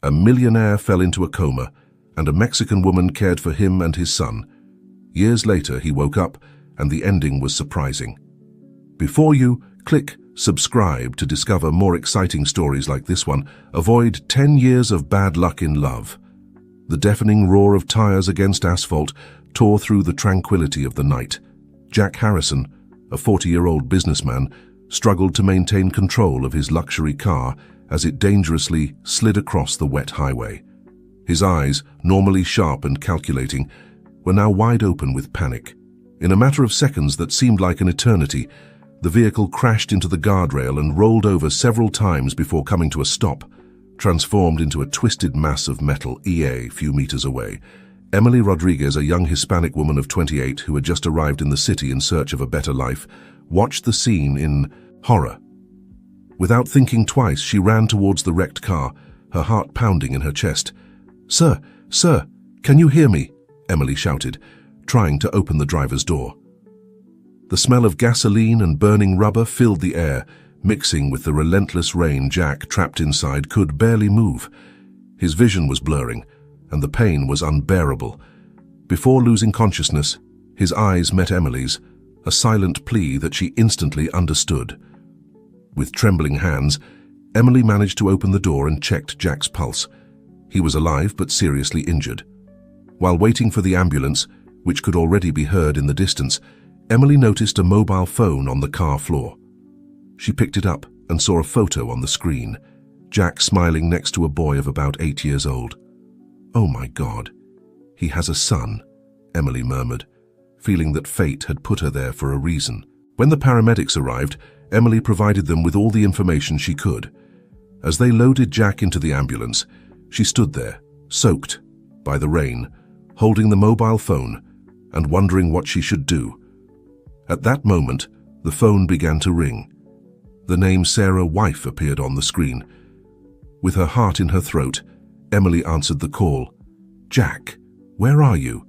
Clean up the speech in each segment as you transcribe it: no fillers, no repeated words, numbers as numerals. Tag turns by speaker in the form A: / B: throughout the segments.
A: A millionaire fell into a coma, and a Mexican woman cared for him and his son. Years later, he woke up, and the ending was surprising. Before you click subscribe to discover more exciting stories like this one, avoid 10 years of bad luck in love. The deafening roar of tires against asphalt tore through the tranquility of the night. Jack Harrison, a 40-year-old businessman, struggled to maintain control of his luxury car as it dangerously slid across the wet highway. His eyes, normally sharp and calculating, were now wide open with panic. In a matter of seconds that seemed like an eternity, the vehicle crashed into the guardrail and rolled over several times before coming to a stop, transformed into a twisted mass of metal a few meters away. Emily Rodriguez, a young Hispanic woman of 28 who had just arrived in the city in search of a better life, watched the scene in horror. Without thinking twice, she ran towards the wrecked car, her heart pounding in her chest. "Sir, sir, can you hear me?" Emily shouted, trying to open the driver's door. The smell of gasoline and burning rubber filled the air, mixing with the relentless rain. Jack, trapped inside, could barely move. His vision was blurring, and the pain was unbearable. Before losing consciousness, his eyes met Emily's, a silent plea that she instantly understood. With trembling hands, Emily managed to open the door and checked Jack's pulse. He was alive but seriously injured. While waiting for the ambulance, which could already be heard in the distance, Emily noticed a mobile phone on the car floor. She picked it up and saw a photo on the screen, Jack smiling next to a boy of about 8 years old. "Oh my God, he has a son," Emily murmured, feeling that fate had put her there for a reason. When the paramedics arrived, Emily provided them with all the information she could. As they loaded Jack into the ambulance, she stood there, soaked by the rain, holding the mobile phone and wondering what she should do. At that moment, the phone began to ring. The name Sarah Wife appeared on the screen. With her heart in her throat, Emily answered the call. "Jack, where are you?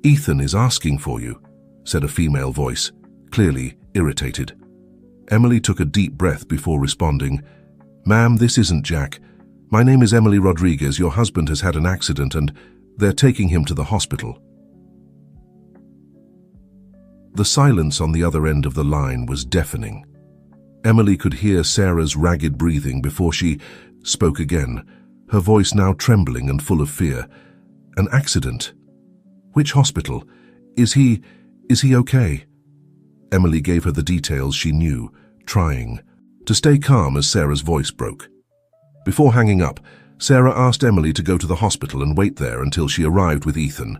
A: Ethan is asking for you," said a female voice, clearly irritated. Emily took a deep breath before responding. "Ma'am, this isn't Jack. My name is Emily Rodriguez. Your husband has had an accident and they're taking him to the hospital." The silence on the other end of the line was deafening. Emily could hear Sarah's ragged breathing before she spoke again, her voice now trembling and full of fear. "An accident? Which hospital? Is he okay?" Emily gave her the details she knew, trying to stay calm as Sarah's voice broke. Before hanging up, Sarah asked Emily to go to the hospital and wait there until she arrived with Ethan.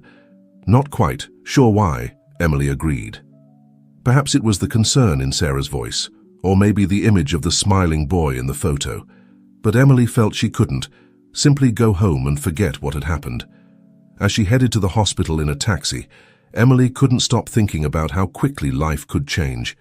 A: Not quite sure why, Emily agreed. Perhaps it was the concern in Sarah's voice, or maybe the image of the smiling boy in the photo. But Emily felt she couldn't simply go home and forget what had happened. As she headed to the hospital in a taxi, Emily couldn't stop thinking about how quickly life could change.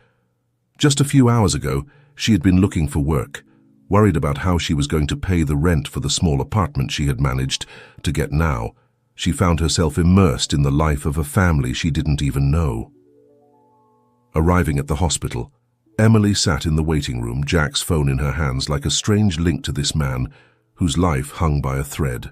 A: Just a few hours ago, she had been looking for work, worried about how she was going to pay the rent for the small apartment she had managed to get. Now, she found herself immersed in the life of a family she didn't even know. Arriving at the hospital, Emily sat in the waiting room, Jack's phone in her hands, like a strange link to this man whose life hung by a thread.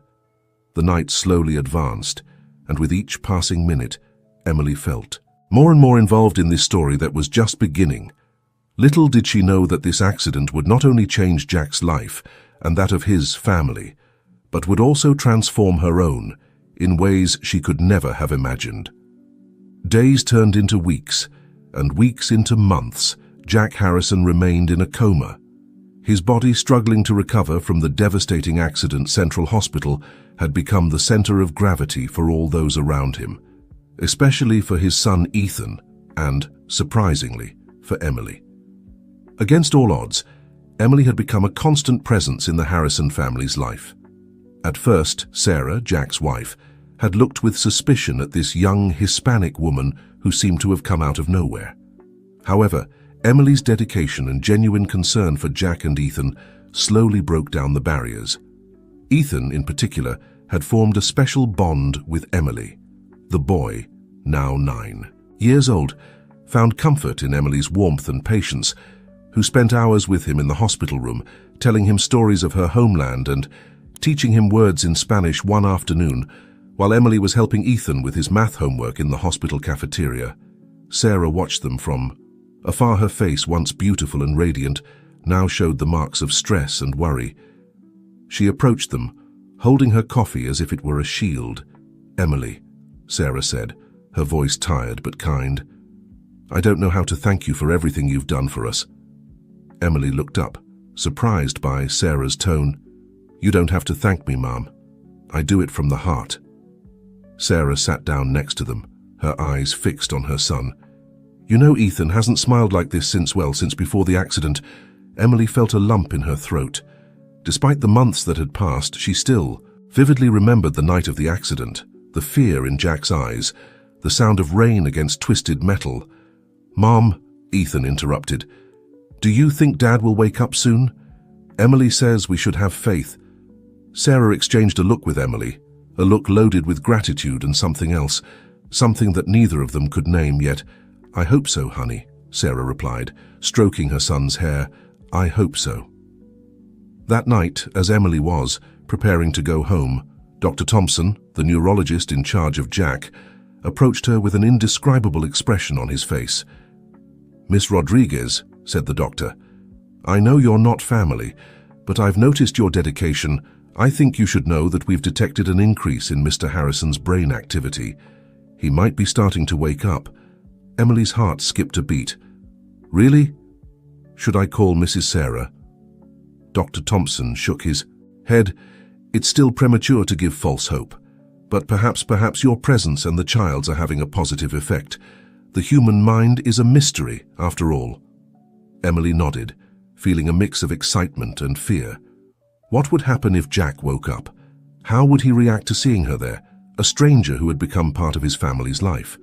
A: The night slowly advanced, and with each passing minute, Emily felt more and more involved in this story that was just beginning. Little did she know that this accident would not only change Jack's life and that of his family, but would also transform her own in ways she could never have imagined. Days turned into weeks, and weeks into months. Jack Harrison remained in a coma. His body, struggling to recover from the devastating accident, Central Hospital had become the center of gravity for all those around him, especially for his son Ethan and, surprisingly, for Emily. Against all odds, Emily had become a constant presence in the Harrison family's life. At first, Sarah, Jack's wife, had looked with suspicion at this young Hispanic woman who seemed to have come out of nowhere. However, Emily's dedication and genuine concern for Jack and Ethan slowly broke down the barriers. Ethan, in particular, had formed a special bond with Emily. The boy, now 9 years old, found comfort in Emily's warmth and patience, who spent hours with him in the hospital room, telling him stories of her homeland and teaching him words in Spanish one afternoon, while Emily was helping Ethan with his math homework in the hospital cafeteria. Sarah watched them from afar. Her face, once beautiful and radiant, now showed the marks of stress and worry. She approached them, holding her coffee as if it were a shield. "Emily," Sarah said, her voice tired but kind, "I don't know how to thank you for everything you've done for us." Emily looked up, surprised by Sarah's tone. "You don't have to thank me, Mom. I do it from the heart." Sarah sat down next to them, her eyes fixed on her son. "You know, Ethan hasn't smiled like this since before the accident." Emily felt a lump in her throat. Despite the months that had passed, she still vividly remembered the night of the accident, the fear in Jack's eyes, the sound of rain against twisted metal. "Mom," Ethan interrupted, "do you think Dad will wake up soon? Emily says we should have faith." Sarah exchanged a look with Emily, a look loaded with gratitude and something else, something that neither of them could name yet. "I hope so, honey," Sarah replied, stroking her son's hair. "I hope so." That night, as Emily was preparing to go home, Dr. Thompson, the neurologist in charge of Jack, approached her with an indescribable expression on his face. "Miss Rodriguez," said the doctor, "I know you're not family, but I've noticed your dedication. I think you should know that we've detected an increase in Mr. Harrison's brain activity. He might be starting to wake up." Emily's heart skipped a beat. "Really? Should I call Mrs. Sarah?" Dr. Thompson shook his head. "It's still premature to give false hope, but perhaps your presence and the child's are having a positive effect. The human mind is a mystery, after all." Emily nodded, feeling a mix of excitement and fear. What would happen if Jack woke up? How would he react to seeing her there, a stranger who had become part of his family's life?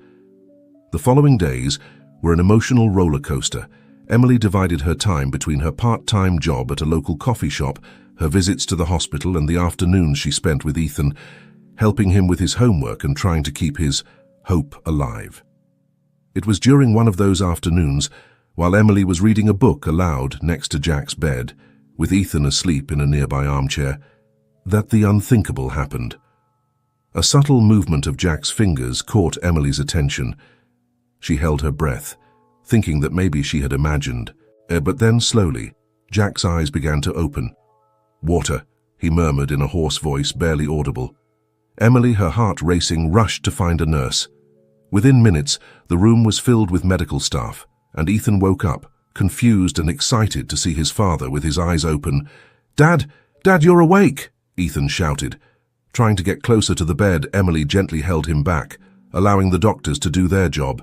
A: The following days were an emotional roller coaster. Emily divided her time between her part-time job at a local coffee shop, her visits to the hospital, and the afternoons she spent with Ethan, helping him with his homework and trying to keep his hope alive. It was during one of those afternoons, while Emily was reading a book aloud next to Jack's bed, with Ethan asleep in a nearby armchair, that the unthinkable happened. A subtle movement of Jack's fingers caught Emily's attention. She held her breath, thinking that maybe she had imagined, but then slowly, Jack's eyes began to open. "Water," he murmured in a hoarse voice barely audible. Emily, her heart racing, rushed to find a nurse. Within minutes, the room was filled with medical staff, and Ethan woke up, confused and excited to see his father with his eyes open. Dad, you're awake!" Ethan shouted. Trying to get closer to the bed, Emily gently held him back, allowing the doctors to do their job.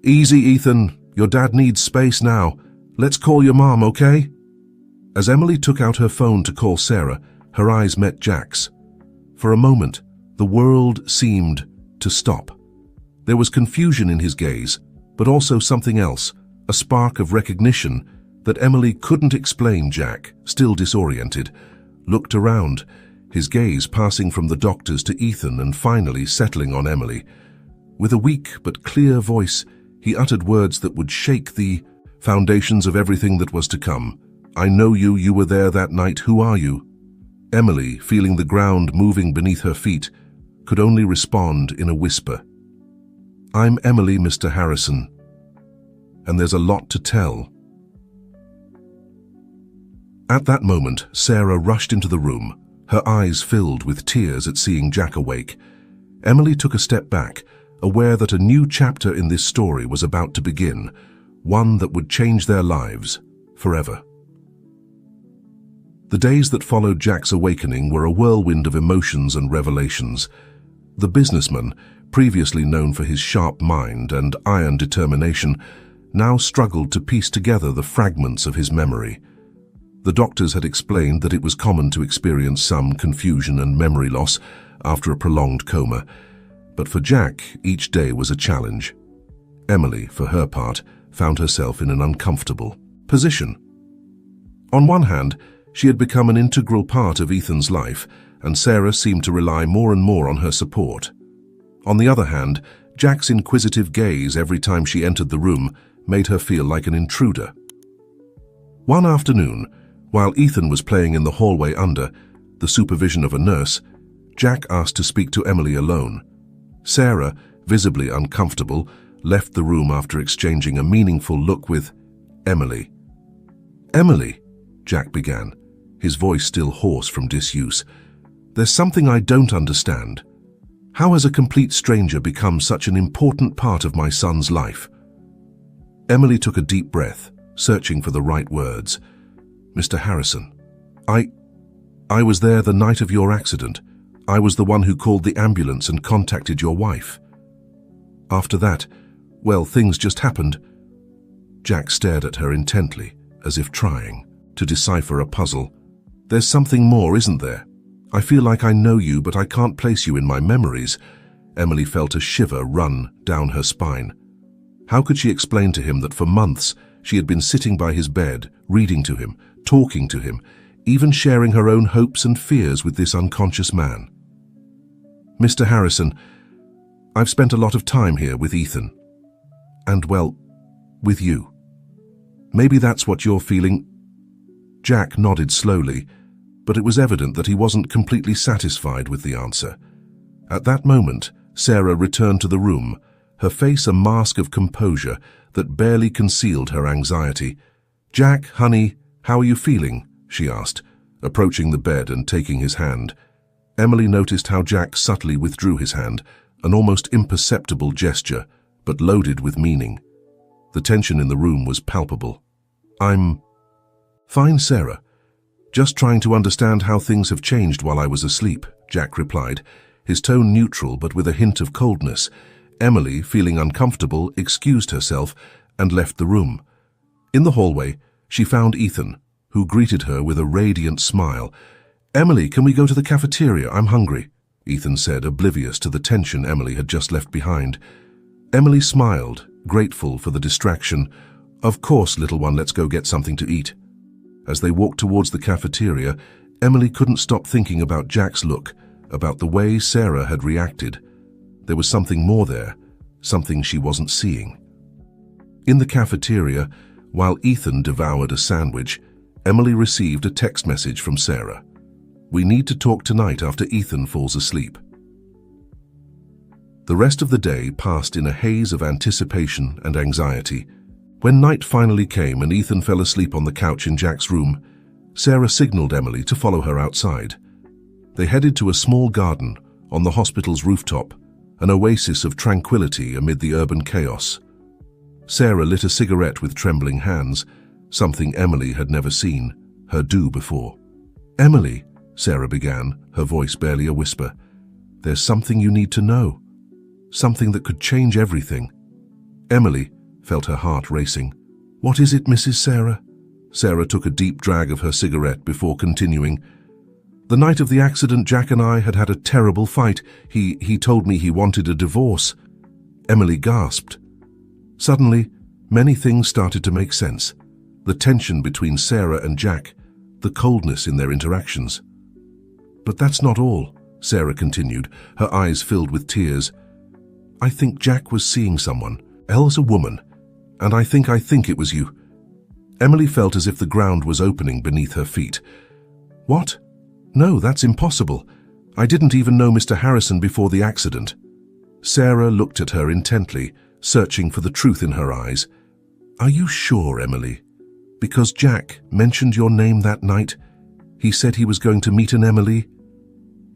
A: "Easy, Ethan. Your dad needs space now. Let's call your mom, okay?" As Emily took out her phone to call Sarah, her eyes met Jack's. For a moment, the world seemed to stop. There was confusion in his gaze, but also something else, a spark of recognition that Emily couldn't explain. Jack, still disoriented, looked around, his gaze passing from the doctors to Ethan and finally settling on Emily. With a weak but clear voice, he uttered words that would shake the foundations of everything that was to come. "I know you. You were there that night. Who are you?" Emily, feeling the ground moving beneath her feet, could only respond in a whisper. "I'm Emily, Mr. Harrison, and there's a lot to tell." At that moment, Sarah rushed into the room, her eyes filled with tears at seeing Jack awake. Emily took a step back, aware that a new chapter in this story was about to begin, one that would change their lives forever. The days that followed Jack's awakening were a whirlwind of emotions and revelations. The businessman, previously known for his sharp mind and iron determination, now struggled to piece together the fragments of his memory. The doctors had explained that it was common to experience some confusion and memory loss after a prolonged coma, but for Jack, each day was a challenge. Emily, for her part, found herself in an uncomfortable position. On one hand, she had become an integral part of Ethan's life, and Sarah seemed to rely more and more on her support. On the other hand, Jack's inquisitive gaze every time she entered the room made her feel like an intruder. One afternoon, while Ethan was playing in the hallway under, the supervision of a nurse, Jack asked to speak to Emily alone. Sarah, visibly uncomfortable, left the room after exchanging a meaningful look with Emily. "Emily," Jack began, his voice still hoarse from disuse, "there's something I don't understand. How has a complete stranger become such an important part of my son's life?" Emily took a deep breath, searching for the right words. "Mr. Harrison, I was there the night of your accident. I was the one who called the ambulance and contacted your wife. After that, well, things just happened." Jack stared at her intently, as if trying to decipher a puzzle. "There's something more, isn't there? I feel like I know you, but I can't place you in my memories." Emily felt a shiver run down her spine. How could she explain to him that for months she had been sitting by his bed, reading to him, talking to him, even sharing her own hopes and fears with this unconscious man? "Mr. Harrison, I've spent a lot of time here with Ethan. And, well, with you. Maybe that's what you're feeling." Jack nodded slowly, but it was evident that he wasn't completely satisfied with the answer. At that moment, Sarah returned to the room, her face a mask of composure that barely concealed her anxiety. "Jack, honey, how are you feeling?" she asked, approaching the bed and taking his hand. Emily noticed how Jack subtly withdrew his hand, an almost imperceptible gesture, but loaded with meaning. The tension in the room was palpable. "I'm fine, Sarah. Just trying to understand how things have changed while I was asleep," Jack replied, his tone neutral but with a hint of coldness. Emily, feeling uncomfortable, excused herself and left the room. In the hallway, she found Ethan, who greeted her with a radiant smile. "Emily, can we go to the cafeteria? I'm hungry," Ethan said, oblivious to the tension Emily had just left behind. Emily smiled, grateful for the distraction. "Of course, little one, let's go get something to eat." As they walked towards the cafeteria, Emily couldn't stop thinking about Jack's look, about the way Sarah had reacted. There was something more there, something she wasn't seeing. In the cafeteria, while Ethan devoured a sandwich, Emily received a text message from Sarah. "We need to talk tonight after Ethan falls asleep." The rest of the day passed in a haze of anticipation and anxiety. When night finally came and Ethan fell asleep on the couch in Jack's room, Sarah signaled Emily to follow her outside. They headed to a small garden on the hospital's rooftop, an oasis of tranquility amid the urban chaos. Sarah lit a cigarette with trembling hands, something Emily had never seen her do before. "Emily," Sarah began, her voice barely a whisper, "there's something you need to know. Something that could change everything." Emily felt her heart racing. "What is it, Mrs. Sarah?" Sarah took a deep drag of her cigarette before continuing. "The night of the accident, Jack and I had had a terrible fight. He told me he wanted a divorce." Emily gasped. Suddenly, many things started to make sense. The tension between Sarah and Jack, the coldness in their interactions. "But that's not all," Sarah continued, her eyes filled with tears. "I think Jack was seeing someone, else a woman, and I think it was you." Emily felt as if the ground was opening beneath her feet. "What? No, that's impossible. I didn't even know Mr. Harrison before the accident." Sarah looked at her intently, searching for the truth in her eyes. "Are you sure, Emily? Because Jack mentioned your name that night. He said he was going to meet an Emily."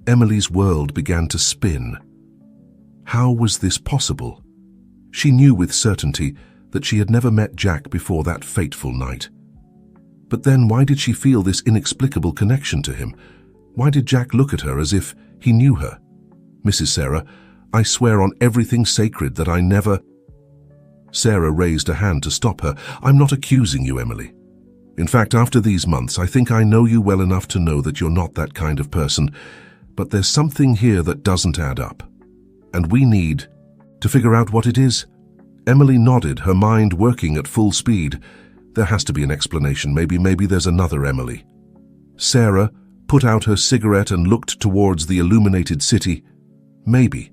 A: Emily's world began to spin. How was this possible? She knew with certainty that she had never met Jack before that fateful night. But then why did she feel this inexplicable connection to him? Why did Jack look at her as if he knew her? "Mrs. Sarah, I swear on everything sacred that I never—" Sarah raised a hand to stop her. "I'm not accusing you, Emily. In fact, after these months, I think I know you well enough to know that you're not that kind of person. But there's something here that doesn't add up. And we need to figure out what it is." Emily nodded, her mind working at full speed. There has to be an explanation. Maybe there's another Emily. Sarah put out her cigarette and looked towards the illuminated city. Maybe.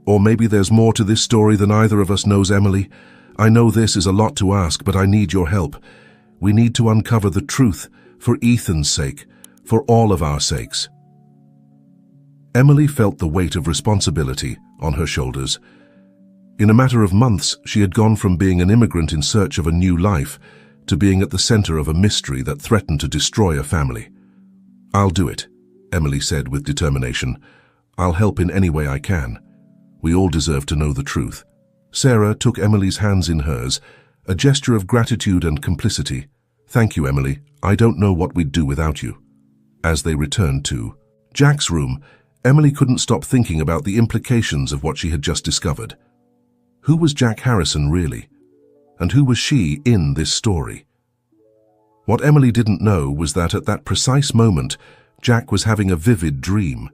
A: Or maybe there's more to this story than either of us knows, Emily. I know this is a lot to ask, but I need your help. We need to uncover the truth, for Ethan's sake, for all of our sakes. Emily felt the weight of responsibility on her shoulders. In a matter of months, she had gone from being an immigrant in search of a new life to being at the center of a mystery that threatened to destroy a family. "I'll do it," Emily said with determination. "I'll help in any way I can. We all deserve to know the truth." Sarah took Emily's hands in hers, a gesture of gratitude and complicity. "Thank you, Emily. I don't know what we'd do without you." As they returned to Jack's room, Emily couldn't stop thinking about the implications of what she had just discovered. Who was Jack Harrison really? And who was she in this story? What Emily didn't know was that at that precise moment, Jack was having a vivid dream.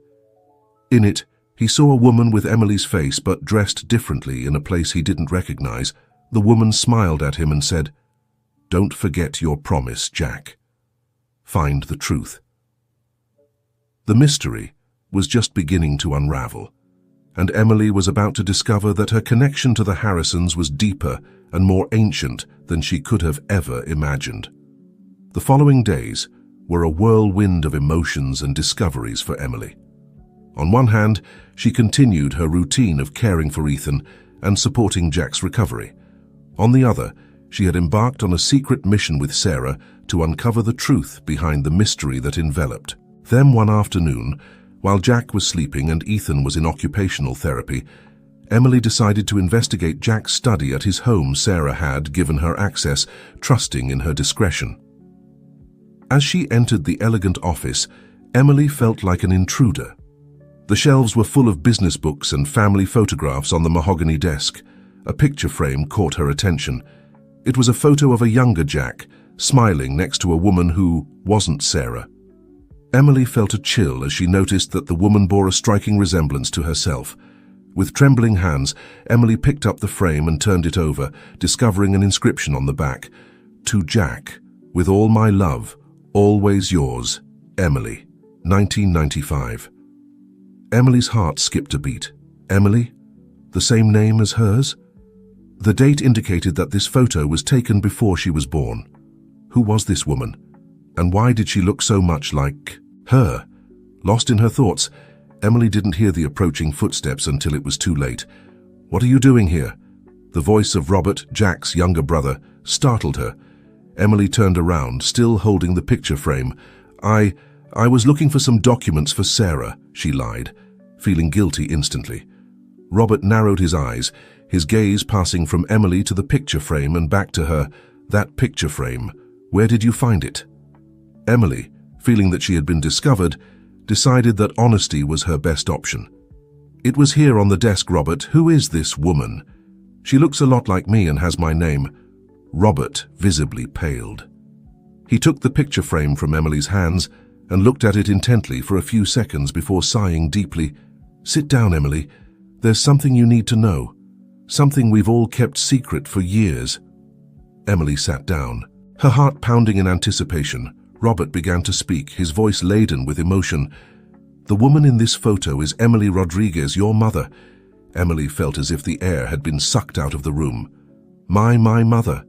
A: In it, he saw a woman with Emily's face but dressed differently in a place he didn't recognize. The woman smiled at him and said, "Don't forget your promise, Jack. Find the truth." The mystery was just beginning to unravel, and Emily was about to discover that her connection to the Harrisons was deeper and more ancient than she could have ever imagined. The following days were a whirlwind of emotions and discoveries for Emily. On one hand, she continued her routine of caring for Ethan and supporting Jack's recovery. On the other, she had embarked on a secret mission with Sarah to uncover the truth behind the mystery that enveloped them. One afternoon, while Jack was sleeping and Ethan was in occupational therapy, Emily decided to investigate Jack's study at his home. Sarah had given her access, trusting in her discretion. As she entered the elegant office, Emily felt like an intruder. The shelves were full of business books and family photographs on the mahogany desk. A picture frame caught her attention. It was a photo of a younger Jack, smiling next to a woman who wasn't Sarah. Emily felt a chill as she noticed that the woman bore a striking resemblance to herself. With trembling hands, Emily picked up the frame and turned it over, discovering an inscription on the back. "To Jack, with all my love, always yours, Emily, 1995. Emily's heart skipped a beat. Emily? The same name as hers? The date indicated that this photo was taken before she was born. Who was this woman? And why did she look so much like her? Lost in her thoughts, Emily didn't hear the approaching footsteps until it was too late. "What are you doing here?" The voice of Robert, Jack's younger brother, startled her. Emily turned around, still holding the picture frame. I was looking for some documents for Sarah," she lied, feeling guilty instantly. Robert narrowed his eyes, his gaze passing from Emily to the picture frame and back to her. "That picture frame, where did you find it?" Emily, feeling that she had been discovered, decided that honesty was her best option. "It was here on the desk, Robert. Who is this woman? She looks a lot like me and has my name." Robert visibly paled. He took the picture frame from Emily's hands and looked at it intently for a few seconds before sighing deeply. "Sit down, Emily. There's something you need to know. Something we've all kept secret for years." Emily sat down, her heart pounding in anticipation. Robert began to speak, his voice laden with emotion. "The woman in this photo is Emily Rodriguez, your mother." Emily felt as if the air had been sucked out of the room. My mother?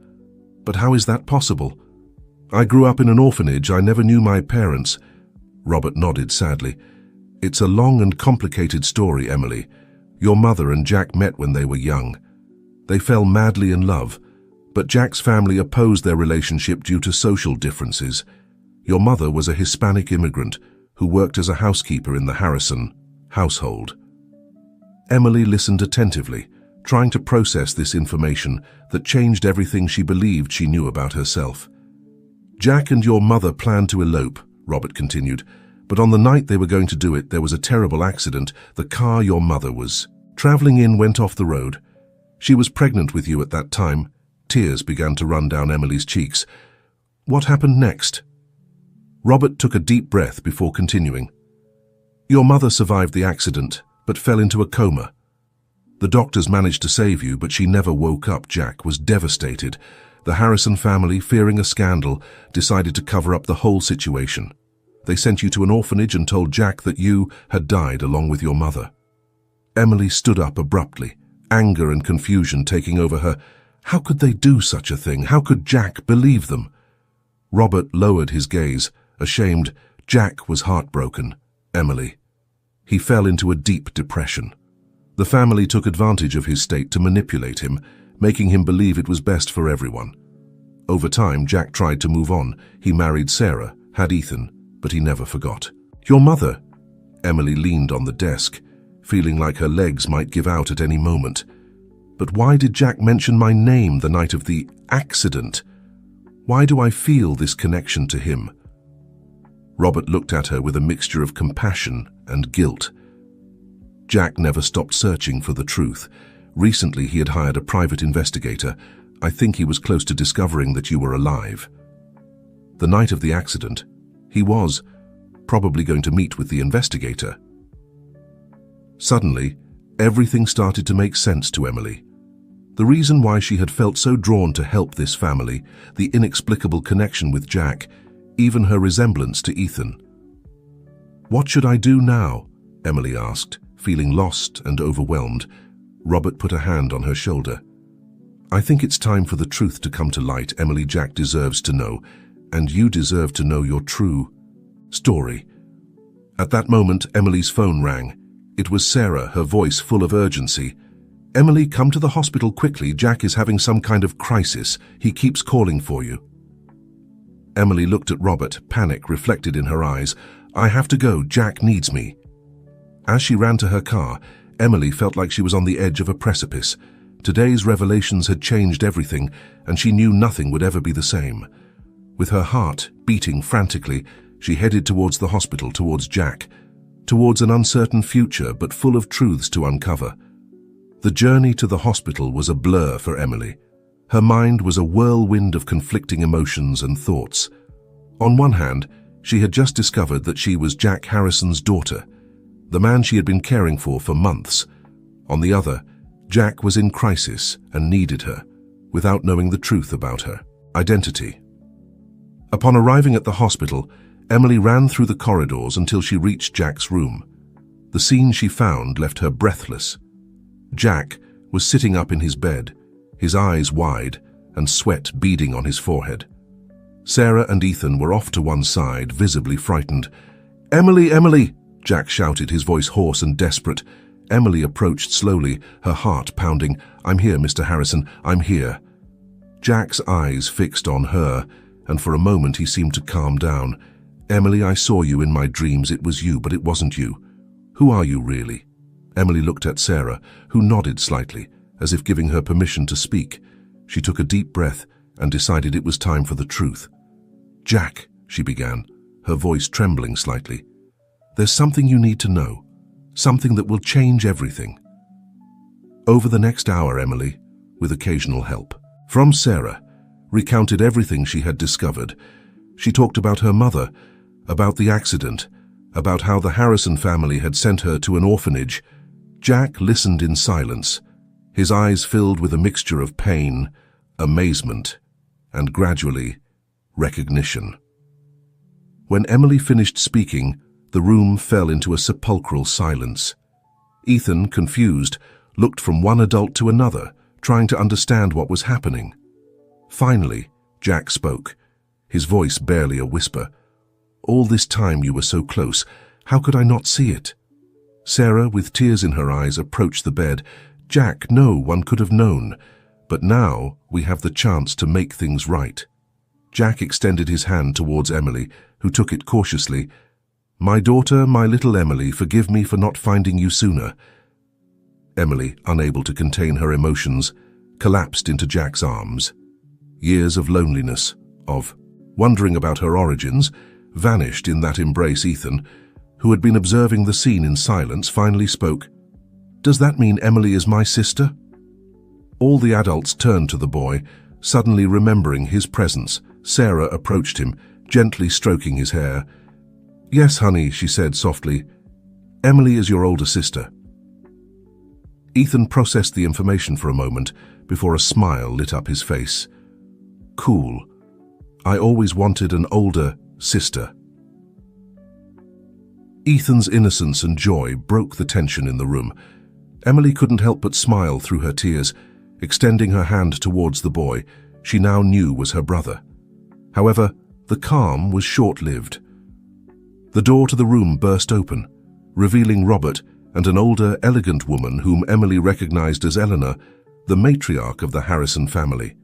A: But how is that possible? I grew up in an orphanage. I never knew my parents." Robert nodded sadly. "It's a long and complicated story, Emily. Your mother and Jack met when they were young. They fell madly in love, but Jack's family opposed their relationship due to social differences. Your mother was a Hispanic immigrant who worked as a housekeeper in the Harrison household." Emily listened attentively, trying to process this information that changed everything she believed she knew about herself. "Jack and your mother planned to elope," Robert continued, "but on the night they were going to do it, there was a terrible accident. The car your mother was traveling in went off the road. She was pregnant with you at that time." Tears began to run down Emily's cheeks. "What happened next?" Robert took a deep breath before continuing. "Your mother survived the accident, but fell into a coma. The doctors managed to save you, but she never woke up." Jack was devastated. The Harrison family, fearing a scandal, decided to cover up the whole situation. They sent you to an orphanage and told Jack that you had died along with your mother. Emily stood up abruptly, anger and confusion taking over her. How could they do such a thing? How could Jack believe them? Robert lowered his gaze, ashamed. Jack was heartbroken. "Emily, He fell into a deep depression. The family took advantage of his state to manipulate him, making him believe it was best for everyone. Over time, Jack tried to move on. He married Sarah, had Ethan, but he never forgot. "Your mother?" Emily leaned on the desk, feeling like her legs might give out at any moment. "But why did Jack mention my name the night of the accident? Why do I feel this connection to him?" Robert looked at her with a mixture of compassion and guilt. Jack never stopped searching for the truth. Recently, he had hired a private investigator. "I think he was close to discovering that you were alive." The night of the accident, he was probably going to meet with the investigator. Suddenly, everything started to make sense to Emily. The reason why she had felt so drawn to help this family, the inexplicable connection with Jack, even her resemblance to Ethan. "What should I do now?" Emily asked, feeling lost and overwhelmed. Robert put a hand on her shoulder. "I think it's time for the truth to come to light, Emily. Jack deserves to know, and you deserve to know your true story." At that moment, Emily's phone rang. It was Sarah, her voice full of urgency. "Emily, come to the hospital quickly. Jack is having some kind of crisis. He keeps calling for you." Emily looked at Robert, panic reflected in her eyes. "I have to go. Jack needs me." As she ran to her car, Emily felt like she was on the edge of a precipice. Today's revelations had changed everything, and she knew nothing would ever be the same. With her heart beating frantically, she headed towards the hospital, towards Jack, towards an uncertain future but full of truths to uncover. The journey to the hospital was a blur for Emily. Her mind was a whirlwind of conflicting emotions and thoughts. On one hand, she had just discovered that she was Jack Harrison's daughter, the man she had been caring for months. On the other, Jack was in crisis and needed her, without knowing the truth about her identity. Upon arriving at the hospital, Emily ran through the corridors until she reached Jack's room. The scene she found left her breathless. Jack was sitting up in his bed, his eyes wide and sweat beading on his forehead. Sarah and Ethan were off to one side, visibly frightened. "Emily, Emily!" Jack shouted, his voice hoarse and desperate. Emily approached slowly, her heart pounding. "I'm here, Mr. Harrison, I'm here." Jack's eyes fixed on her, and for a moment he seemed to calm down. "Emily, I saw you in my dreams. It was you, but it wasn't you. Who are you, really?" Emily looked at Sarah, who nodded slightly, as if giving her permission to speak. She took a deep breath and decided it was time for the truth. "Jack," she began, her voice trembling slightly, "there's something you need to know, something that will change everything." Over the next hour, Emily, with occasional help from Sarah, recounted everything she had discovered. She talked about her mother, about the accident, about how the Harrison family had sent her to an orphanage. Jack listened in silence, his eyes filled with a mixture of pain, amazement, and gradually, recognition. When Emily finished speaking, the room fell into a sepulchral silence. Ethan, confused, looked from one adult to another, trying to understand what was happening. Finally, Jack spoke, his voice barely a whisper. "All this time you were so close. How could I not see it?" Sarah, with tears in her eyes, approached the bed. "Jack, no one could have known. But now we have the chance to make things right." Jack extended his hand towards Emily, who took it cautiously. "My daughter, my little Emily, forgive me for not finding you sooner." Emily, unable to contain her emotions, collapsed into Jack's arms. Years of loneliness, of wondering about her origins, vanished in that embrace. Ethan, who had been observing the scene in silence, finally spoke. "Does that mean Emily is my sister?" All the adults turned to the boy, suddenly remembering his presence. Sarah approached him, gently stroking his hair. "Yes, honey," she said softly. "Emily is your older sister." Ethan processed the information for a moment before a smile lit up his face. "Cool. I always wanted an older sister." Ethan's innocence and joy broke the tension in the room. Emily couldn't help but smile through her tears, extending her hand towards the boy she now knew was her brother. However, the calm was short-lived. The door to the room burst open, revealing Robert and an older, elegant woman whom Emily recognized as Eleanor, the matriarch of the Harrison family.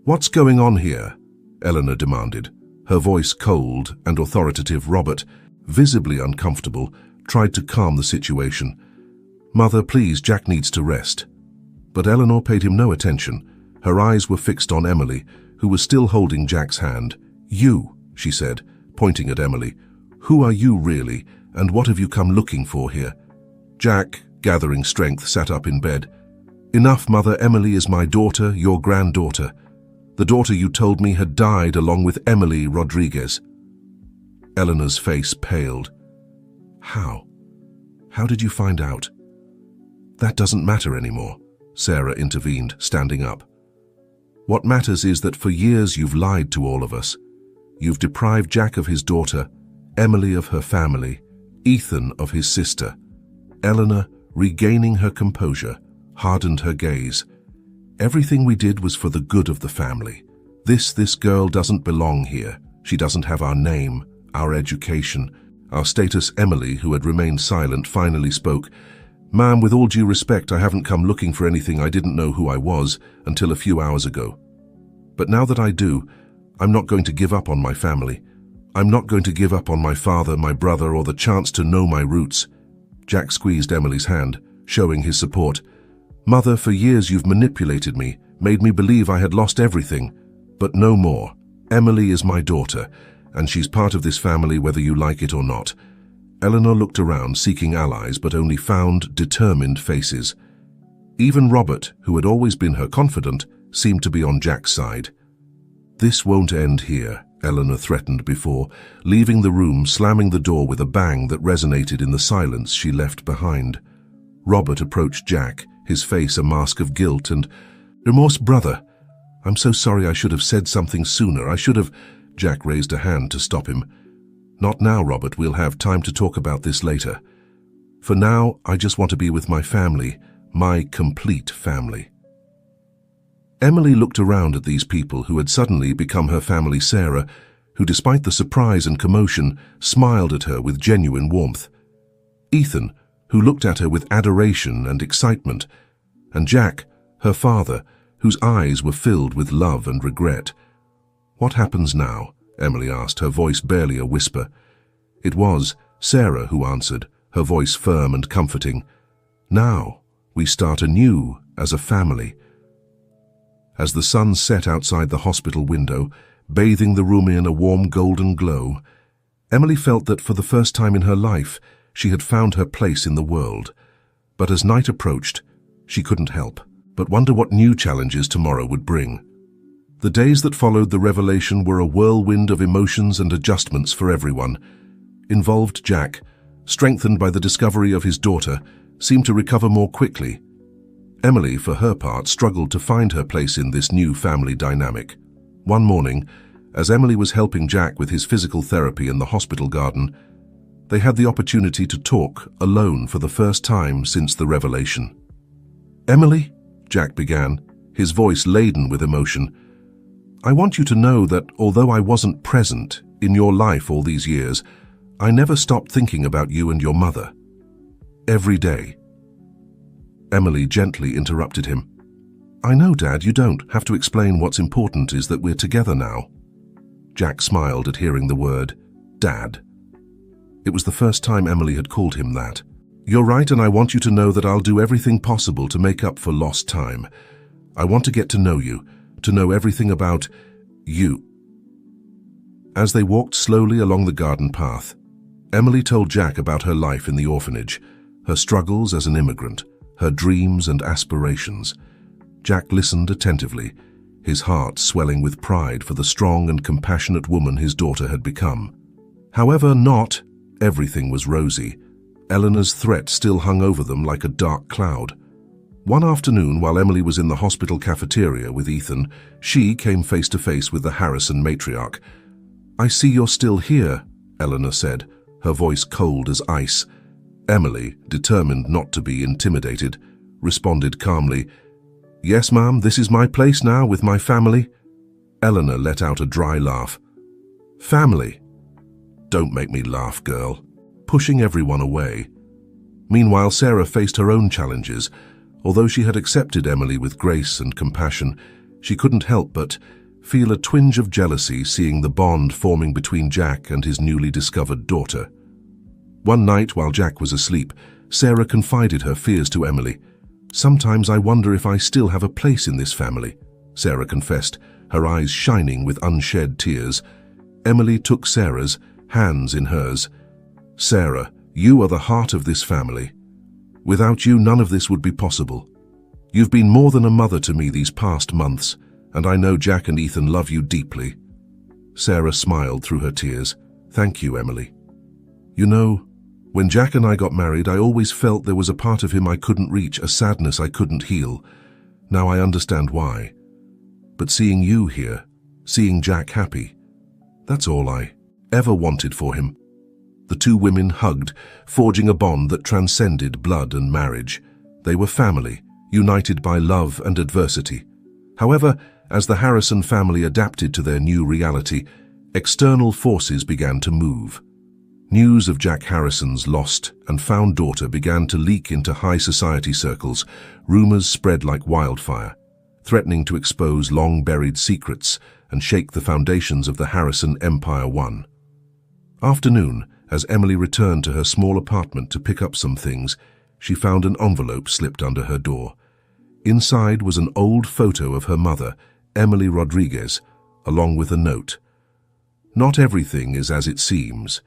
A: "What's going on here?" Eleanor demanded. Her voice cold and authoritative. Robert, visibly uncomfortable, tried to calm the situation. "Mother, please, Jack needs to rest." But Eleanor paid him no attention. Her eyes were fixed on Emily, who was still holding Jack's hand. "You," she said, pointing at Emily. "Who are you really, and what have you come looking for here?" Jack, gathering strength, sat up in bed. "Enough, Mother. Emily is my daughter, your granddaughter. The daughter you told me had died along with Emily Rodriguez." Eleanor's face paled. "How? How did you find out?" "That doesn't matter anymore," Sarah intervened, standing up. "What matters is that for years you've lied to all of us. You've deprived Jack of his daughter, Emily of her family, Ethan of his sister." Eleanor, regaining her composure, hardened her gaze. "Everything we did was for the good of the family. This girl doesn't belong here. She doesn't have our name, our education, our status." Emily, who had remained silent, finally spoke. "Ma'am, with all due respect, I haven't come looking for anything. I didn't know who I was until a few hours ago. But now that I do, I'm not going to give up on my family. I'm not going to give up on my father, my brother, or the chance to know my roots." Jack squeezed Emily's hand, showing his support. "Mother, for years you've manipulated me, made me believe I had lost everything. But no more. Emily is my daughter, and she's part of this family whether you like it or not." Eleanor looked around, seeking allies, but only found determined faces. Even Robert, who had always been her confidant, seemed to be on Jack's side. "This won't end here," Eleanor threatened before, leaving the room, slamming the door with a bang that resonated in the silence she left behind. Robert approached Jack, his face a mask of guilt and remorse. "Brother, I'm so sorry. I should have said something sooner. I should have—" Jack raised a hand to stop him. "Not now, Robert. We'll have time to talk about this later. For now, I just want to be with my family, my complete family." Emily looked around at these people who had suddenly become her family. Sarah, who despite the surprise and commotion, smiled at her with genuine warmth. Ethan, who looked at her with adoration and excitement. And Jack, her father, whose eyes were filled with love and regret. "What happens now?" Emily asked, her voice barely a whisper. It was Sarah who answered, her voice firm and comforting. "Now, we start anew as a family." As the sun set outside the hospital window, bathing the room in a warm golden glow, Emily felt that for the first time in her life, she had found her place in the world. But as night approached, she couldn't help but wonder what new challenges tomorrow would bring. The days that followed the revelation were a whirlwind of emotions and adjustments for everyone. Involved Jack, strengthened by the discovery of his daughter, seemed to recover more quickly. Emily, for her part, struggled to find her place in this new family dynamic. One morning, as Emily was helping Jack with his physical therapy in the hospital garden, they had the opportunity to talk alone for the first time since the revelation. "Emily," Jack began, his voice laden with emotion, "I want you to know that although I wasn't present in your life all these years, I never stopped thinking about you and your mother. Every day." Emily gently interrupted him. "I know, Dad, you don't have to explain. What's important is that we're together now." Jack smiled at hearing the word, Dad. It was the first time Emily had called him that. "You're right, and I want you to know that I'll do everything possible to make up for lost time. I want to get to know you, to know everything about you." As they walked slowly along the garden path, Emily told Jack about her life in the orphanage, her struggles as an immigrant, her dreams and aspirations. Jack listened attentively, his heart swelling with pride for the strong and compassionate woman his daughter had become. However, not everything was rosy. Eleanor's threat still hung over them like a dark cloud. One afternoon, while Emily was in the hospital cafeteria with Ethan, she came face to face with the Harrison matriarch. "I see you're still here," Eleanor said, her voice cold as ice. Emily, determined not to be intimidated, responded calmly, "Yes, ma'am, this is my place now with my family." Eleanor let out a dry laugh. "Family? Don't make me laugh, girl." pushing everyone away. Meanwhile, Sarah faced her own challenges. Although she had accepted Emily with grace and compassion, she couldn't help but feel a twinge of jealousy seeing the bond forming between Jack and his newly discovered daughter. One night, while Jack was asleep, Sarah confided her fears to Emily. "Sometimes I wonder if I still have a place in this family," Sarah confessed, her eyes shining with unshed tears. Emily took Sarah's hands in hers. "Sarah, you are the heart of this family. Without you, none of this would be possible. You've been more than a mother to me these past months, and I know Jack and Ethan love you deeply." Sarah smiled through her tears. "Thank you, Emily. You know, when Jack and I got married, I always felt there was a part of him I couldn't reach, a sadness I couldn't heal. Now I understand why. But seeing you here, seeing Jack happy, that's all I ever wanted for him." The two women hugged, forging a bond that transcended blood and marriage. They were family, united by love and adversity. However, as the Harrison family adapted to their new reality, external forces began to move. News of Jack Harrison's lost and found daughter began to leak into high society circles. Rumors spread like wildfire, threatening to expose long-buried secrets and shake the foundations of the Harrison Empire. One afternoon, as Emily returned to her small apartment to pick up some things, she found an envelope slipped under her door. Inside was an old photo of her mother, Emily Rodriguez, along with a note. "Not everything is as it seems.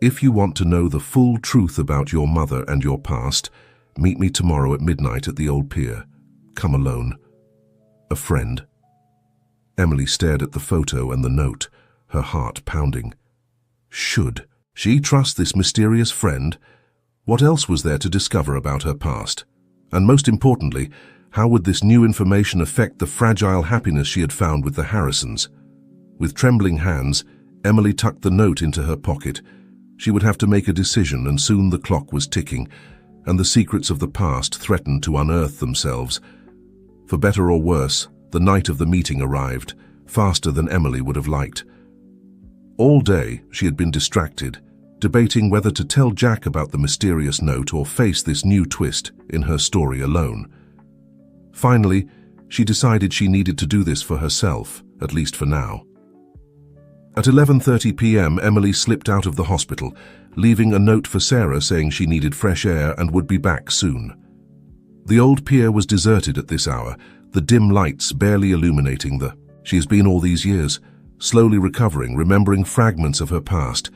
A: If you want to know the full truth about your mother and your past, meet me tomorrow at midnight at the old pier. Come alone. A friend." Emily stared at the photo and the note, her heart pounding. Should she trust this mysterious friend? What else was there to discover about her past? And most importantly, how would this new information affect the fragile happiness she had found with the Harrisons? With trembling hands, Emily tucked the note into her pocket. She would have to make a decision, and soon the clock was ticking, and the secrets of the past threatened to unearth themselves. For better or worse, the night of the meeting arrived, faster than Emily would have liked. All day, she had been distracted, debating whether to tell Jack about the mysterious note or face this new twist in her story alone. Finally, she decided she needed to do this for herself, at least for now. At 11:30 p.m., Emily slipped out of the hospital, leaving a note for Sarah saying she needed fresh air and would be back soon. The old pier was deserted at this hour, the dim lights barely illuminating the... She has been all these years, slowly recovering, remembering fragments of her past.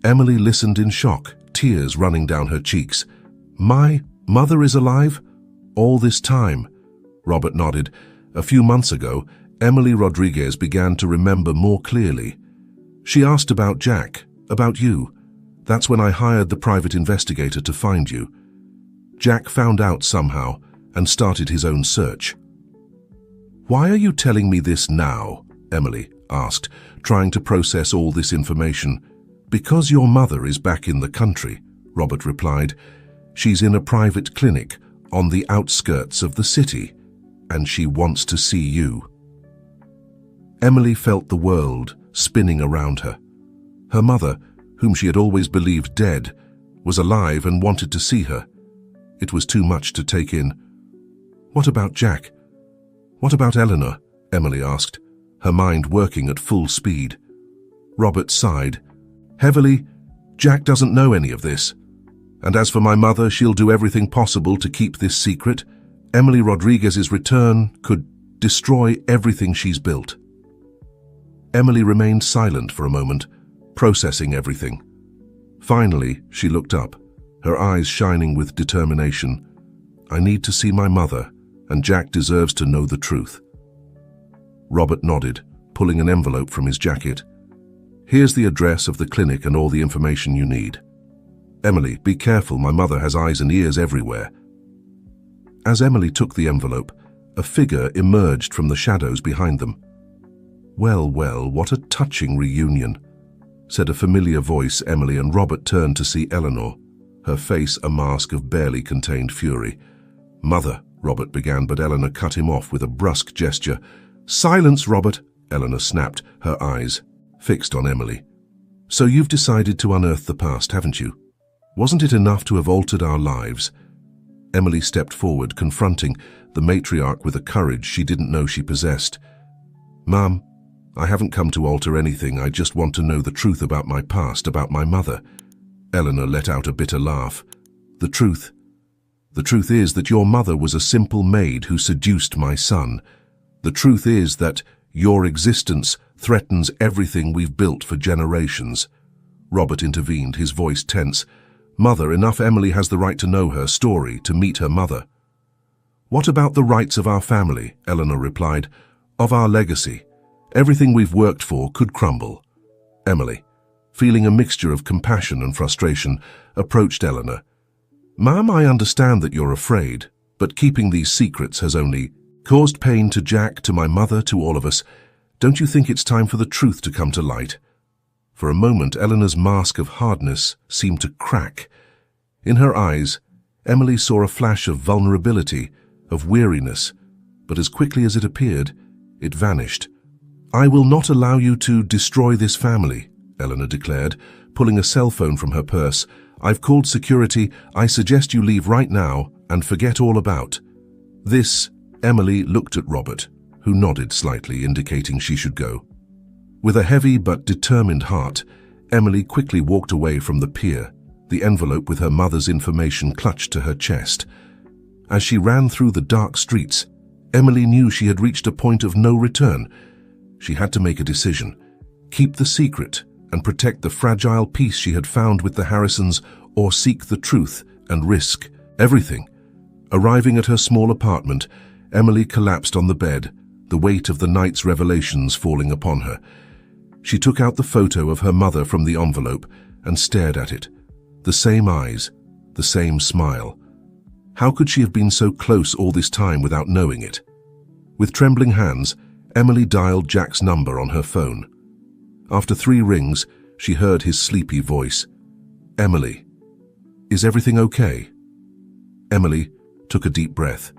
A: Emily listened in shock, tears running down her cheeks. "My mother is alive? All this time?" Robert nodded. "A few months ago, Emily Rodriguez began to remember more clearly. She asked about Jack, about you. That's when I hired the private investigator to find you. Jack found out somehow and started his own search." "Why are you telling me this now?" Emily asked, trying to process all this information. "Because your mother is back in the country," Robert replied. "She's in a private clinic on the outskirts of the city, and she wants to see you." Emily felt the world spinning around her. Her mother, whom she had always believed dead, was alive and wanted to see her. It was too much to take in. "What about Jack? What about Eleanor?" Emily asked, her mind working at full speed. Robert sighed. Heavily, "Jack doesn't know any of this. And as for my mother, she'll do everything possible to keep this secret. Emily Rodriguez's return could destroy everything she's built." Emily remained silent for a moment, processing everything. Finally, she looked up, her eyes shining with determination. "I need to see my mother, and Jack deserves to know the truth." Robert nodded, pulling an envelope from his jacket. "Here's the address of the clinic and all the information you need. Emily, be careful, my mother has eyes and ears everywhere." As Emily took the envelope, a figure emerged from the shadows behind them. "Well, well, what a touching reunion," said a familiar voice. Emily and Robert turned to see Eleanor, her face a mask of barely contained fury. "Mother," Robert began, but Eleanor cut him off with a brusque gesture. "Silence, Robert," Eleanor snapped, her eyes fixed on Emily. So you've decided to unearth the past, haven't you? Wasn't it enough to have altered our lives? Emily stepped forward, confronting the matriarch with a courage she didn't know she possessed. Mom, I haven't come to alter anything. I just want to know the truth about my past, about my mother. Eleanor let out a bitter laugh. The truth is that your mother was a simple maid who seduced my son. The truth is that your existence threatens everything we've built for generations. Robert intervened, his voice tense. Mother, enough. Emily has the right to know her story, to meet her mother. What about the rights of our family? Eleanor replied. Of our legacy. Everything we've worked for could crumble. Emily, feeling a mixture of compassion and frustration, approached Eleanor. Ma'am, I understand that you're afraid, but keeping these secrets has only caused pain to Jack, to my mother, to all of us. Don't you think it's time for the truth to come to light? For a moment, Eleanor's mask of hardness seemed to crack. In her eyes, Emily saw a flash of vulnerability, of weariness, but as quickly as it appeared, it vanished. I will not allow you to destroy this family, Eleanor declared, pulling a cell phone from her purse. I've called security. I suggest you leave right now and forget all about this. Emily looked at Robert, who nodded slightly, indicating she should go. With a heavy but determined heart, Emily quickly walked away from the pier, the envelope with her mother's information clutched to her chest. As she ran through the dark streets, Emily knew she had reached a point of no return. She had to make a decision: keep the secret and protect the fragile peace she had found with the Harrisons, or seek the truth and risk everything. Arriving at her small apartment, Emily collapsed on the bed, the weight of the night's revelations falling upon her. She took out the photo of her mother from the envelope and stared at it. The same eyes, the same smile. How could she have been so close all this time without knowing it? With trembling hands, Emily dialed Jack's number on her phone. After 3 rings, she heard his sleepy voice. Emily, is everything okay? Emily took a deep breath.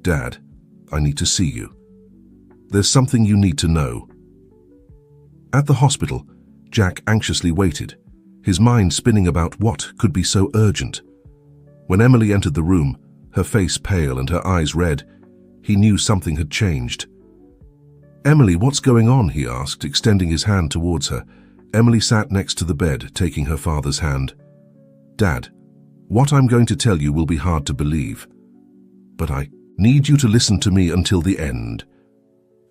A: Dad, I need to see you. There's something you need to know. At the hospital, Jack anxiously waited, his mind spinning about what could be so urgent. When Emily entered the room, her face pale and her eyes red, he knew something had changed. Emily, what's going on? He asked, extending his hand towards her. Emily sat next to the bed, taking her father's hand. Dad, what I'm going to tell you will be hard to believe, but I need you to listen to me until the end.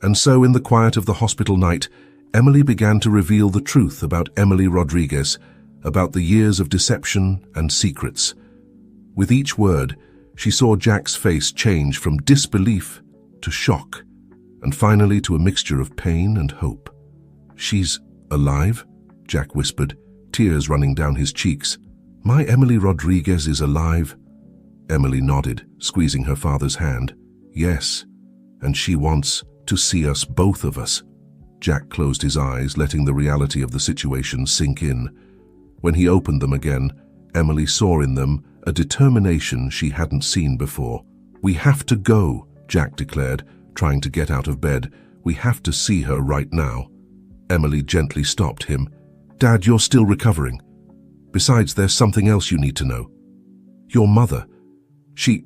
A: And so, in the quiet of the hospital night, Emily began to reveal the truth about Emily Rodriguez, about the years of deception and secrets. With each word, she saw Jack's face change from disbelief to shock, and finally to a mixture of pain and hope. She's alive? Jack whispered, tears running down his cheeks. My Emily Rodriguez is alive? Emily nodded, squeezing her father's hand. Yes, and she wants to see us, both of us. Jack closed his eyes, letting the reality of the situation sink in. When he opened them again, Emily saw in them a determination she hadn't seen before. We have to go, Jack declared, trying to get out of bed. We have to see her right now. Emily gently stopped him. Dad, you're still recovering. Besides, there's something else you need to know. Your mother. She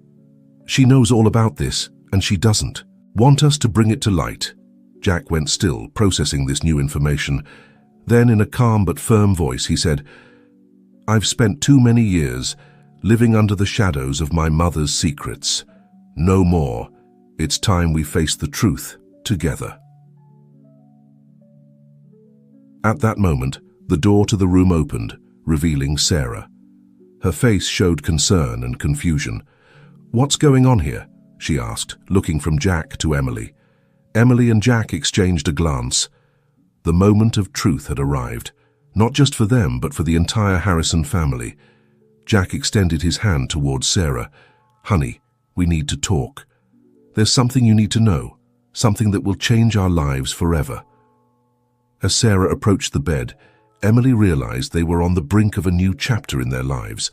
A: knows all about this, and she doesn't want us to bring it to light. Jack went still, processing this new information. Then, in a calm but firm voice, he said, I've spent too many years living under the shadows of my mother's secrets. No more. It's time we face the truth together. At that moment, the door to the room opened, revealing Sarah. Her face showed concern and confusion. What's going on here? She asked, looking from Jack to Emily. Emily and Jack exchanged a glance. The moment of truth had arrived, not just for them, but for the entire Harrison family. Jack extended his hand towards Sarah. Honey, we need to talk. There's something you need to know, something that will change our lives forever. As Sarah approached the bed, Emily realized they were on the brink of a new chapter in their lives.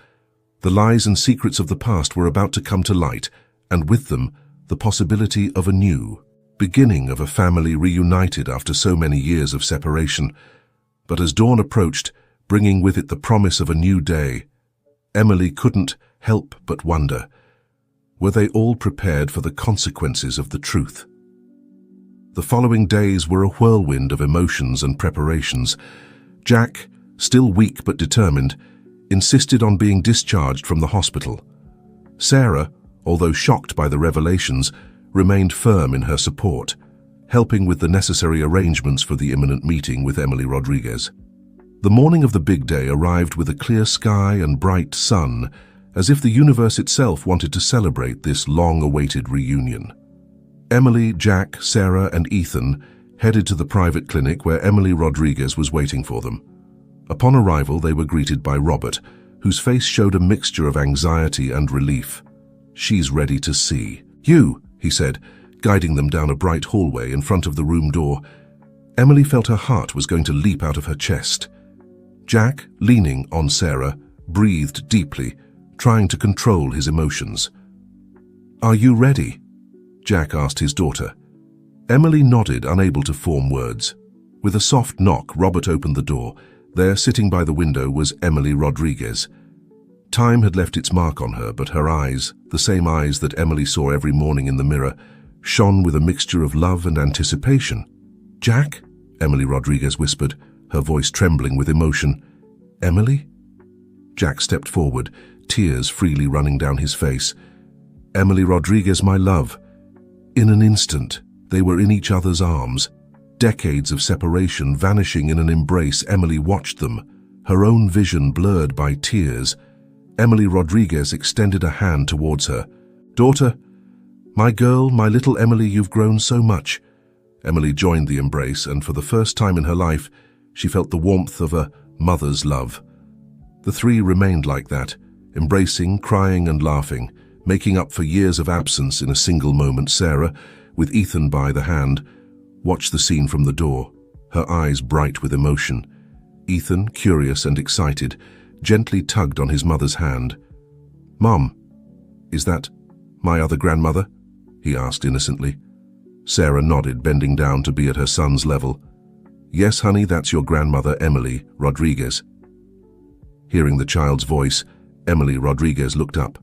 A: The lies and secrets of the past were about to come to light, and with them, the possibility of a new beginning of a family reunited after so many years of separation. But as dawn approached, bringing with it the promise of a new day, Emily couldn't help but wonder, were they all prepared for the consequences of the truth? The following days were a whirlwind of emotions and preparations. Jack, still weak but determined, insisted on being discharged from the hospital. Sarah, although shocked by the revelations, remained firm in her support, helping with the necessary arrangements for the imminent meeting with Emily Rodriguez. The morning of the big day arrived with a clear sky and bright sun, as if the universe itself wanted to celebrate this long-awaited reunion. Emily, Jack, Sarah, and Ethan headed to the private clinic where Emily Rodriguez was waiting for them. Upon arrival, they were greeted by Robert, whose face showed a mixture of anxiety and relief. "She's ready to see you," he said, guiding them down a bright hallway in front of the room door. Emily felt her heart was going to leap out of her chest. Jack, leaning on Sarah, breathed deeply, trying to control his emotions. "Are you ready?" Jack asked his daughter. Emily nodded, unable to form words. With a soft knock, Robert opened the door. There, sitting by the window, was Emily Rodriguez. Time had left its mark on her, but her eyes, the same eyes that Emily saw every morning in the mirror, shone with a mixture of love and anticipation. "Jack?" Emily Rodriguez whispered, her voice trembling with emotion. "Emily?" Jack stepped forward, tears freely running down his face. "Emily Rodriguez, my love." In an instant, they were in each other's arms. Decades of separation vanishing in an embrace, Emily watched them, her own vision blurred by tears. Emily Rodriguez extended a hand towards her. "Daughter, my girl, my little Emily, you've grown so much." Emily joined the embrace, and for the first time in her life, she felt the warmth of a mother's love. The three remained like that, embracing, crying and laughing, making up for years of absence in a single moment. Sarah, with Ethan by the hand, watched the scene from the door, her eyes bright with emotion. Ethan, curious and excited, gently tugged on his mother's hand. "Mom, is that my other grandmother?" he asked innocently. Sarah nodded, bending down to be at her son's level. "Yes, honey, that's your grandmother, Emily Rodriguez." Hearing the child's voice, Emily Rodriguez looked up.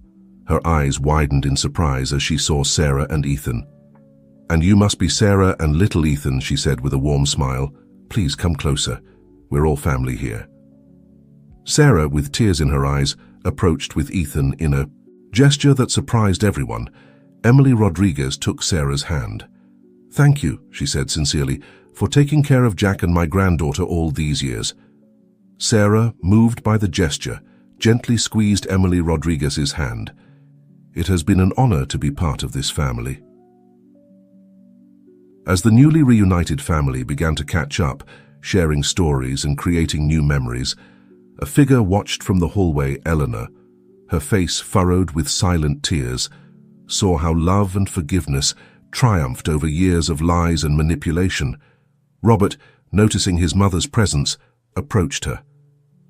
A: Her eyes widened in surprise as she saw Sarah and Ethan. "And you must be Sarah and little Ethan," she said with a warm smile. "Please come closer. We're all family here." Sarah, with tears in her eyes, approached with Ethan in a gesture that surprised everyone. Emily Rodriguez took Sarah's hand. "Thank you," she said sincerely, "for taking care of Jack and my granddaughter all these years." Sarah, moved by the gesture, gently squeezed Emily Rodriguez's hand. "It has been an honor to be part of this family." As the newly reunited family began to catch up, sharing stories and creating new memories, a figure watched from the hallway. Eleanor, her face furrowed with silent tears, saw how love and forgiveness triumphed over years of lies and manipulation. Robert, noticing his mother's presence, approached her.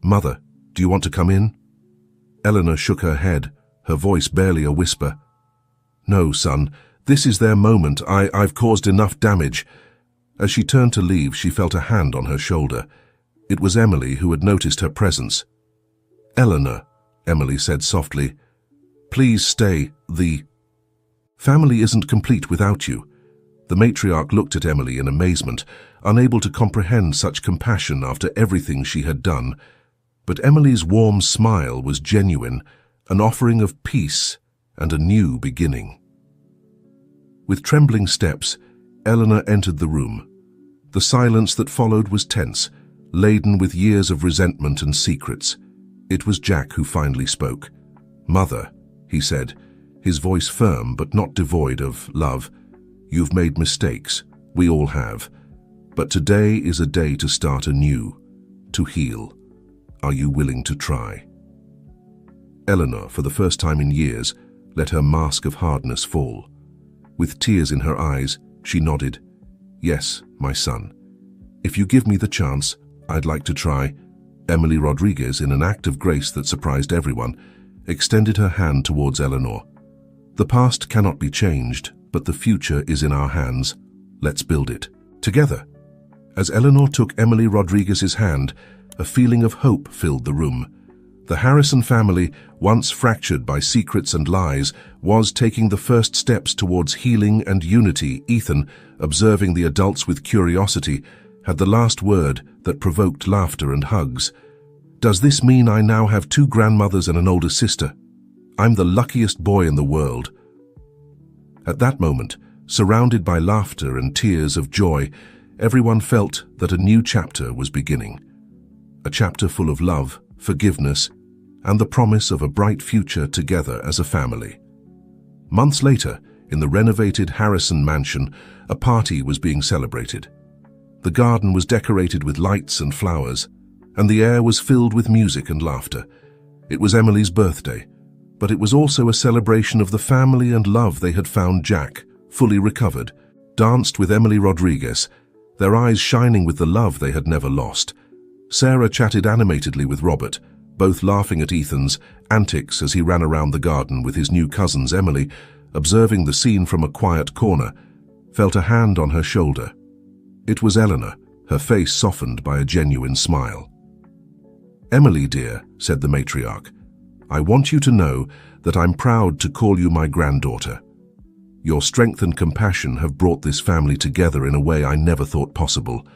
A: "Mother, do you want to come in?" Eleanor shook her head, her voice barely a whisper. "No, son, this is their moment. I've caused enough damage." As she turned to leave, she felt a hand on her shoulder. It was Emily, who had noticed her presence. "Eleanor," Emily said softly, "please stay. The family isn't complete without you." The matriarch looked at Emily in amazement, unable to comprehend such compassion after everything she had done. But Emily's warm smile was genuine, an offering of peace and a new beginning. With trembling steps, Eleanor entered the room. The silence that followed was tense, laden with years of resentment and secrets. It was Jack who finally spoke. "Mother," he said, his voice firm but not devoid of love, "you've made mistakes. We all have. But today is a day to start anew, to heal. Are you willing to try?" Eleanor, for the first time in years, let her mask of hardness fall. With tears in her eyes, she nodded. "Yes, my son. If you give me the chance, I'd like to try." Emily Rodriguez, in an act of grace that surprised everyone, extended her hand towards Eleanor. "The past cannot be changed, but the future is in our hands. Let's build it together." As Eleanor took Emily Rodriguez's hand, a feeling of hope filled the room. The Harrison family, once fractured by secrets and lies, was taking the first steps towards healing and unity. Ethan, observing the adults with curiosity, had the last word that provoked laughter and hugs. "Does this mean I now have 2 grandmothers and an older sister? I'm the luckiest boy in the world." At that moment, surrounded by laughter and tears of joy, everyone felt that a new chapter was beginning. A chapter full of love, forgiveness, and the promise of a bright future together as a family. Months later, in the renovated Harrison mansion, a party was being celebrated. The garden was decorated with lights and flowers, and the air was filled with music and laughter. It was Emily's birthday, but it was also a celebration of the family and love they had found. Jack, fully recovered, danced with Emily Rodriguez, their eyes shining with the love they had never lost. Sarah chatted animatedly with Robert, both laughing at Ethan's antics as he ran around the garden with his new cousins. Emily, observing the scene from a quiet corner, felt a hand on her shoulder. It was Eleanor, her face softened by a genuine smile. "Emily, dear," said the matriarch, "I want you to know that I'm proud to call you my granddaughter. Your strength and compassion have brought this family together in a way I never thought possible."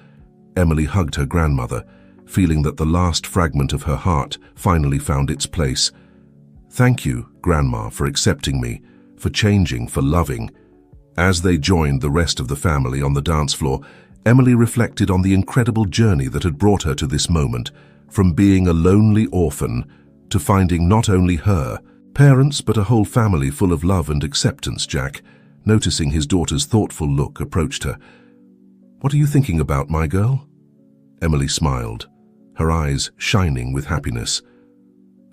A: Emily hugged her grandmother, feeling that the last fragment of her heart finally found its place. "Thank you, Grandma, for accepting me, for changing, for loving." As they joined the rest of the family on the dance floor, Emily reflected on the incredible journey that had brought her to this moment, from being a lonely orphan to finding not only her parents but a whole family full of love and acceptance. Jack, noticing his daughter's thoughtful look, approached her. "What are you thinking about, my girl?" Emily smiled, her eyes shining with happiness.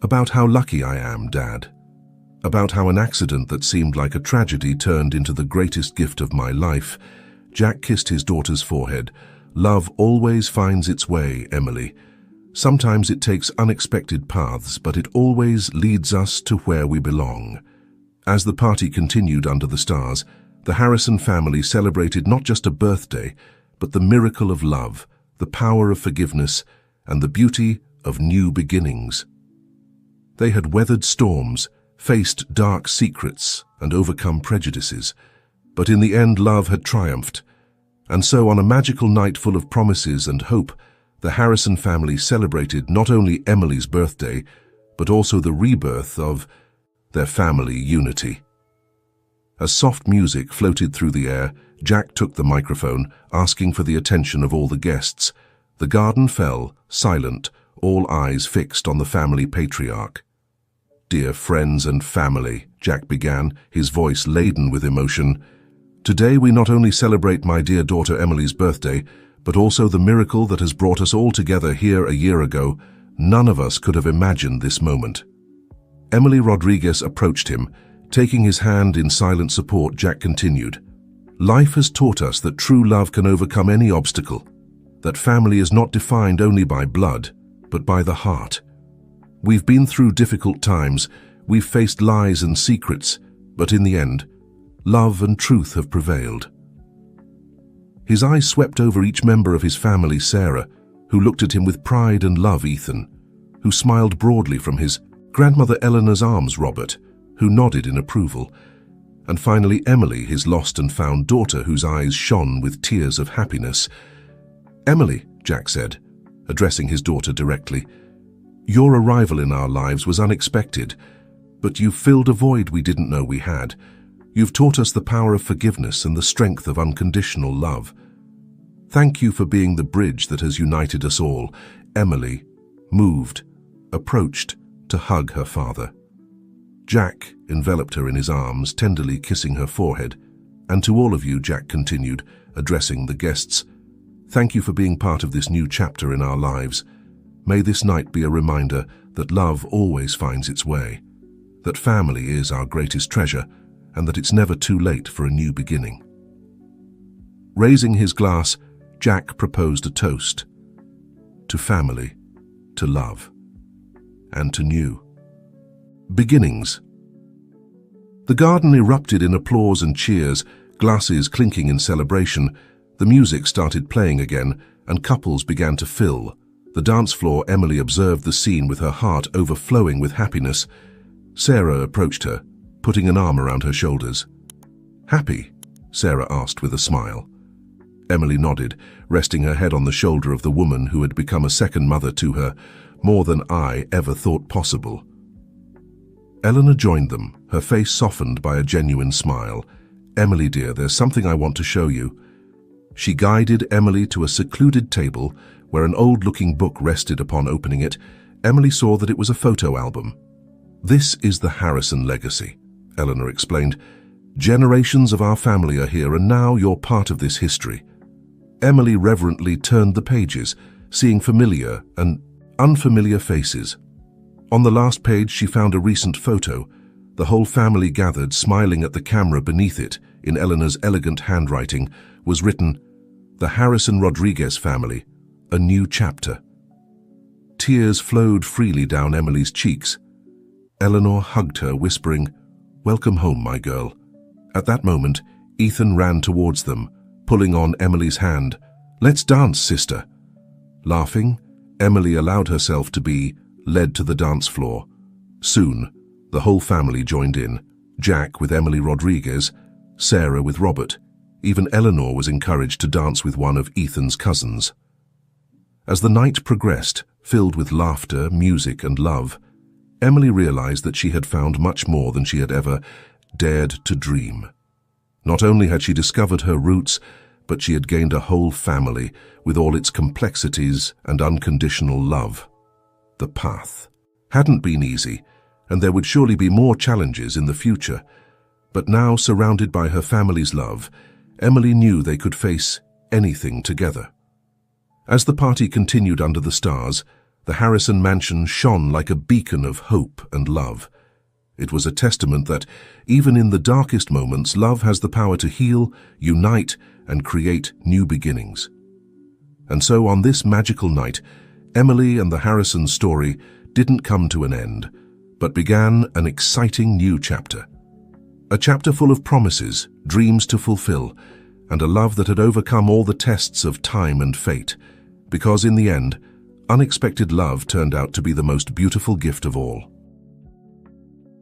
A: "About how lucky I am, Dad. About how an accident that seemed like a tragedy turned into the greatest gift of my life." Jack kissed his daughter's forehead. "Love always finds its way, Emily. Sometimes it takes unexpected paths, but it always leads us to where we belong." As the party continued under the stars, the Harrison family celebrated not just a birthday, but the miracle of love, the power of forgiveness, and the beauty of new beginnings. They had weathered storms, faced dark secrets, and overcome prejudices, but in the end love had triumphed. And so on a magical night full of promises and hope, the Harrison family celebrated not only Emily's birthday, but also the rebirth of their family unity. As soft music floated through the air, Jack took the microphone, asking for the attention of all the guests. The garden fell, silent, all eyes fixed on the family patriarch. "Dear friends and family," Jack began, his voice laden with emotion, "today we not only celebrate my dear daughter Emily's birthday, but also the miracle that has brought us all together here a year ago. None of us could have imagined this moment." Emily Rodriguez approached him, taking his hand in silent support. Jack continued, "Life has taught us that true love can overcome any obstacle, that family is not defined only by blood, but by the heart. We've been through difficult times, we've faced lies and secrets, but in the end, love and truth have prevailed." His eyes swept over each member of his family. Sarah, who looked at him with pride and love. Ethan, who smiled broadly from his grandmother Eleanor's arms. Robert, who nodded in approval. And finally Emily, his lost and found daughter, whose eyes shone with tears of happiness. "Emily," Jack said, addressing his daughter directly, "your arrival in our lives was unexpected, but you've filled a void we didn't know we had. You've taught us the power of forgiveness and the strength of unconditional love. Thank you for being the bridge that has united us all." Emily, moved, approached to hug her father. Jack enveloped her in his arms, tenderly kissing her forehead. "And to all of you," Jack continued, addressing the guests, "thank you for being part of this new chapter in our lives. May this night be a reminder that love always finds its way, that family is our greatest treasure, and that it's never too late for a new beginning." Raising his glass, Jack proposed a toast to family, to love, and to new beginnings. The garden erupted in applause and cheers, glasses clinking in celebration. The music started playing again, and couples began to fill. The dance floor. Emily observed the scene with her heart overflowing with happiness. Sarah approached her, putting an arm around her shoulders. "Happy?" Sarah asked with a smile. Emily nodded, resting her head on the shoulder of the woman who had become a second mother to her, more than I ever thought possible. Eleanor joined them, her face softened by a genuine smile. "Emily dear, there's something I want to show you." She guided Emily to a secluded table where an old-looking book rested. Upon opening it, Emily saw that it was a photo album. "This is the Harrison legacy," Eleanor explained. "Generations of our family are here, and now you're part of this history." Emily reverently turned the pages, seeing familiar and unfamiliar faces. On the last page, she found a recent photo. The whole family gathered, smiling at the camera. Beneath it, in Eleanor's elegant handwriting, was written, "The Harrison Rodriguez family, a new chapter." Tears flowed freely down Emily's cheeks. Eleanor hugged her, whispering, "Welcome home, my girl." At that moment, Ethan ran towards them, pulling on Emily's hand. "Let's dance, sister." Laughing, Emily allowed herself to be led to the dance floor. Soon, the whole family joined in, Jack with Emily Rodriguez, Sarah with Robert. Even Eleanor was encouraged to dance with one of Ethan's cousins. As the night progressed, filled with laughter, music, and love, Emily realized that she had found much more than she had ever dared to dream. Not only had she discovered her roots, but she had gained a whole family with all its complexities and unconditional love. The path hadn't been easy, and there would surely be more challenges in the future. But now, surrounded by her family's love, Emily knew they could face anything together. As the party continued under the stars, the Harrison mansion shone like a beacon of hope and love. It was a testament that, even in the darkest moments, love has the power to heal, unite, and create new beginnings. And so, on this magical night, Emily and the Harrison story didn't come to an end, but began an exciting new chapter. A chapter full of promises, dreams to fulfill, and a love that had overcome all the tests of time and fate, because in the end, unexpected love turned out to be the most beautiful gift of all.